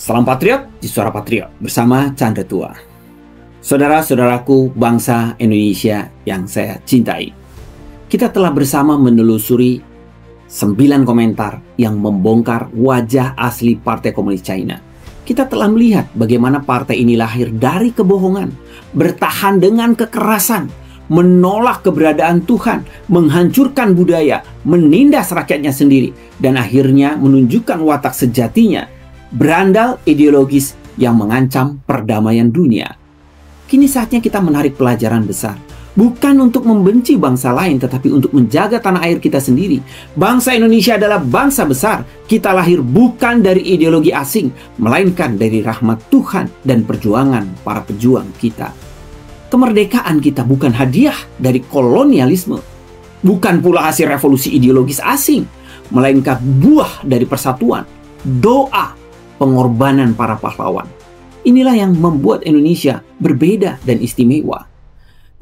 Salam Patriot di Suara Patriot bersama Chandra Tua. Saudara-saudaraku bangsa Indonesia yang saya cintai, kita telah bersama menelusuri 9 komentar yang membongkar wajah asli Partai Komunis China. Kita telah melihat bagaimana partai ini lahir dari kebohongan, bertahan dengan kekerasan, menolak keberadaan Tuhan, menghancurkan budaya, menindas rakyatnya sendiri, dan akhirnya menunjukkan watak sejatinya, berandal ideologis yang mengancam perdamaian dunia. Kini saatnya kita menarik pelajaran besar. Bukan untuk membenci bangsa lain, tetapi untuk menjaga tanah air kita sendiri. Bangsa Indonesia adalah bangsa besar. Kita lahir bukan dari ideologi asing, melainkan dari rahmat Tuhan dan perjuangan para pejuang kita. Kemerdekaan kita bukan hadiah dari kolonialisme, bukan pula hasil revolusi ideologis asing, melainkan buah dari persatuan, doa, pengorbanan para pahlawan. Inilah yang membuat Indonesia berbeda dan istimewa.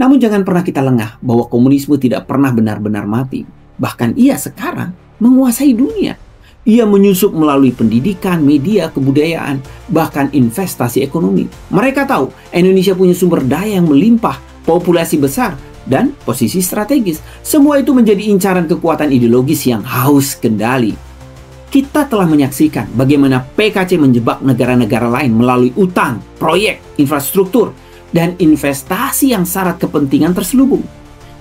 Namun jangan pernah kita lengah bahwa komunisme tidak pernah benar-benar mati. Bahkan ia sekarang menguasai dunia. Ia menyusup melalui pendidikan, media, kebudayaan, bahkan investasi ekonomi. Mereka tahu Indonesia punya sumber daya yang melimpah, populasi besar, dan posisi strategis. Semua itu menjadi incaran kekuatan ideologis yang haus kendali. Kita telah menyaksikan bagaimana PKC menjebak negara-negara lain melalui utang, proyek, infrastruktur, dan investasi yang syarat kepentingan terselubung.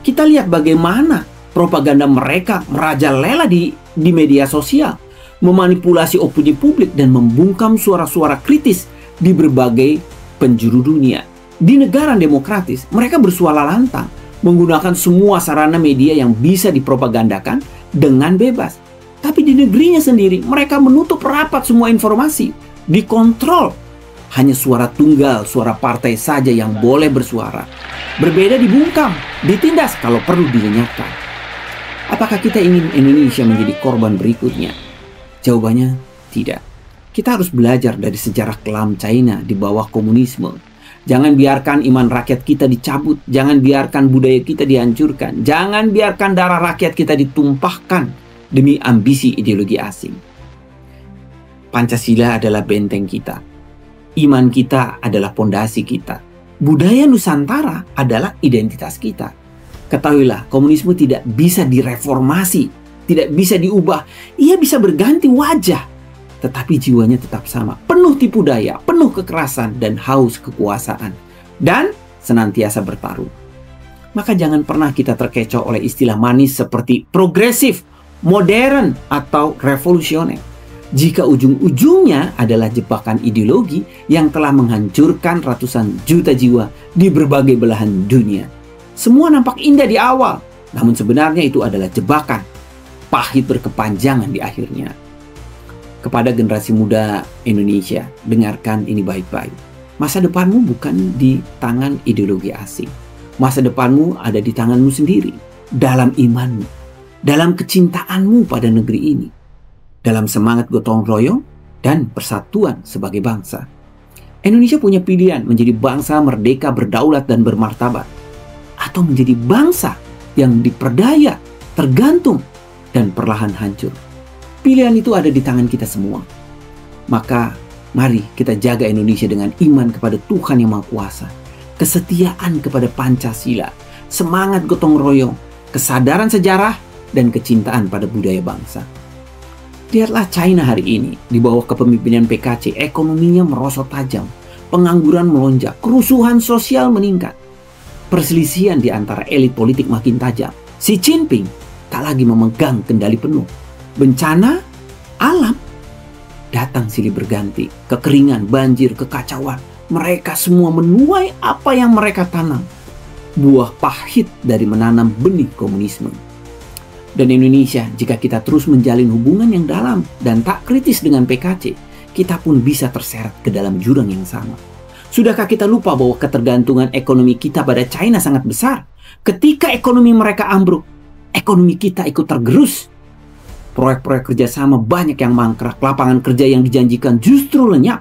Kita lihat bagaimana propaganda mereka merajalela di media sosial, memanipulasi opini publik dan membungkam suara-suara kritis di berbagai penjuru dunia. Di negara demokratis, mereka bersuara lantang, menggunakan semua sarana media yang bisa dipropagandakan dengan bebas. Tapi di negerinya sendiri, mereka menutup rapat semua informasi, dikontrol. Hanya suara tunggal, suara partai saja yang boleh bersuara. Berbeda dibungkam, ditindas kalau perlu dilenyapkan. Apakah kita ingin Indonesia menjadi korban berikutnya? Jawabannya tidak. Kita harus belajar dari sejarah kelam China di bawah komunisme. Jangan biarkan iman rakyat kita dicabut. Jangan biarkan budaya kita dihancurkan. Jangan biarkan darah rakyat kita ditumpahkan demi ambisi ideologi asing. Pancasila adalah benteng kita. Iman kita adalah pondasi kita. Budaya Nusantara adalah identitas kita. Ketahuilah, komunisme tidak bisa direformasi, tidak bisa diubah. Ia bisa berganti wajah, tetapi jiwanya tetap sama. Penuh tipu daya, penuh kekerasan, dan haus kekuasaan. Dan senantiasa bertarung. Maka jangan pernah kita terkecoh oleh istilah manis seperti progresif, modern, atau revolusioner. Jika ujung-ujungnya adalah jebakan ideologi yang telah menghancurkan ratusan juta jiwa di berbagai belahan dunia. Semua nampak indah di awal, namun sebenarnya itu adalah jebakan, pahit berkepanjangan di akhirnya. Kepada generasi muda Indonesia, dengarkan ini baik-baik. Masa depanmu bukan di tangan ideologi asing. Masa depanmu ada di tanganmu sendiri, dalam imanmu, dalam kecintaanmu pada negeri ini, dalam semangat gotong royong dan persatuan sebagai bangsa. Indonesia punya pilihan menjadi bangsa merdeka, berdaulat, dan bermartabat, atau menjadi bangsa yang diperdaya, tergantung, dan perlahan hancur. Pilihan itu ada di tangan kita semua. Maka mari kita jaga Indonesia dengan iman kepada Tuhan Yang Maha Kuasa, kesetiaan kepada Pancasila, semangat gotong royong, kesadaran sejarah, dan kecintaan pada budaya bangsa. Lihatlah China hari ini, di bawah kepemimpinan PKC, ekonominya merosot tajam, pengangguran melonjak, kerusuhan sosial meningkat, perselisihan di antara elit politik makin tajam. Xi Jinping tak lagi memegang kendali penuh. Bencana alam datang silih berganti, kekeringan, banjir, kekacauan. Mereka semua menuai apa yang mereka tanam, buah pahit dari menanam benih komunisme. Dan Indonesia, jika kita terus menjalin hubungan yang dalam dan tak kritis dengan PKC, kita pun bisa terseret ke dalam jurang yang sama. Sudahkah kita lupa bahwa ketergantungan ekonomi kita pada China sangat besar? Ketika ekonomi mereka ambruk, ekonomi kita ikut tergerus. Proyek-proyek kerjasama banyak yang mangkrak, lapangan kerja yang dijanjikan justru lenyap,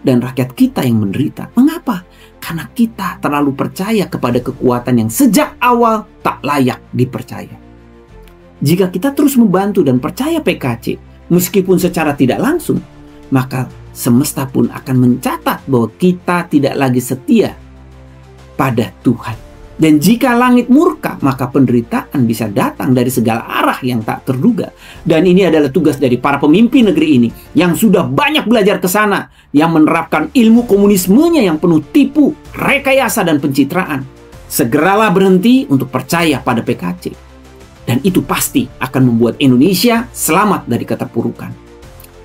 dan rakyat kita yang menderita. Mengapa? Karena kita terlalu percaya kepada kekuatan yang sejak awal tak layak dipercaya. Jika kita terus membantu dan percaya PKC, meskipun secara tidak langsung, maka semesta pun akan mencatat bahwa kita tidak lagi setia pada Tuhan. Dan jika langit murka, maka penderitaan bisa datang dari segala arah yang tak terduga. Dan ini adalah tugas dari para pemimpin negeri ini yang sudah banyak belajar ke sana, yang menerapkan ilmu komunismenya yang penuh tipu, rekayasa, dan pencitraan. Segeralah berhenti untuk percaya pada PKC. Dan itu pasti akan membuat Indonesia selamat dari keterpurukan.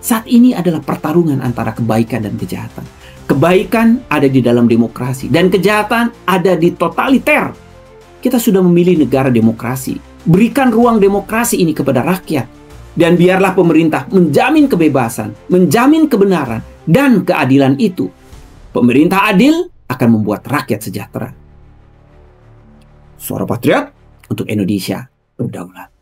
Saat ini adalah pertarungan antara kebaikan dan kejahatan. Kebaikan ada di dalam demokrasi dan kejahatan ada di totaliter. Kita sudah memilih negara demokrasi. Berikan ruang demokrasi ini kepada rakyat. Dan biarlah pemerintah menjamin kebebasan, menjamin kebenaran dan keadilan itu. Pemerintah adil akan membuat rakyat sejahtera. Suara Patriot untuk Indonesia berdaulat.